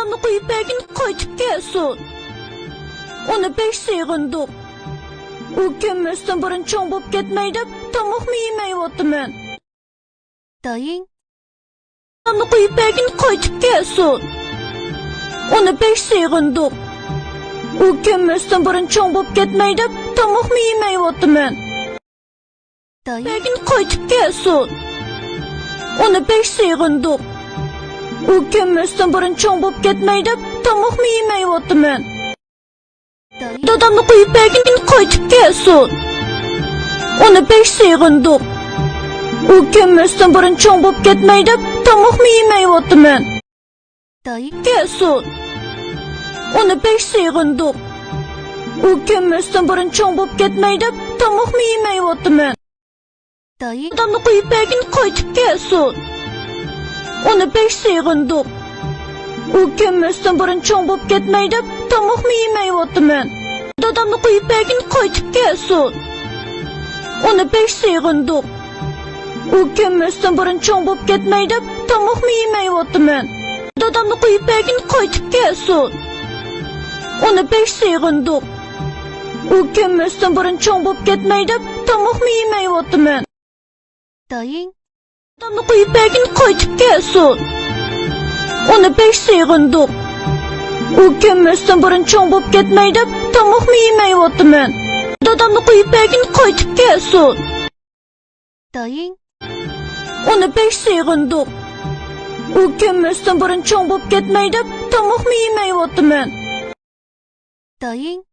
Dadamni qo'yib bergin, qaytib kelsin. Uni besh sığındık. U kömmösden burun çoğun bop ketmey dep, tamoqmi yemeyotman. Dayın, Dadamni qo'yib bergin, qaytib kelsin. Uni besh sığındık. U kömmösden burun çoğun bop ketmey dep, tamoqmi yemeyotman. dayın, Bergin qaytib kelsin. Uni besh sığındık. U kömmösden burun çoğun bop ketmey dep, tamoqmi yemeyotman. dayın, Dadamni qo'yib bergin, qaytib kelsin. Uni besh sığındık. U kömmösden burun çoğun bop ketmey dep, tamoqmi yemeyotman. dayın, Kelsin. Uni besh sığındık. U kömmösden burun çoğun bop ketmey dep, tamoqmi yemeyotman. dayın, Dadamni qo'yib bergin, qaytib kelsin. Uni besh sığındık. U kömmösden burun çoğun bop ketmey dep, tamoqmi yemeyotman. Dadamni qo'yib bergin, qaytib kelsin. Uni besh sığındık. U kömmösden burun çoğun bop ketmey dep, tamoqmi yemeyotman. Dadamni qo'yib bergin, qaytib kelsin. Uni besh sığındık. U kömmösden burun çoğun bop ketmey dep, tamoqmi yemeyotman. dayın, Dadamni qo'yib bergin, qaytib kelsin. Uni besh sığındık. U kömmösden burun çoğun bop ketmey dep, tamoqmi yemeyotman. Dadamni qo'yib bergin, qaytib kelsin. dayın, Uni besh sığındık. U kömmösden burun çoğun bop ketmey dep, tamoqmi yemeyotman. dayın,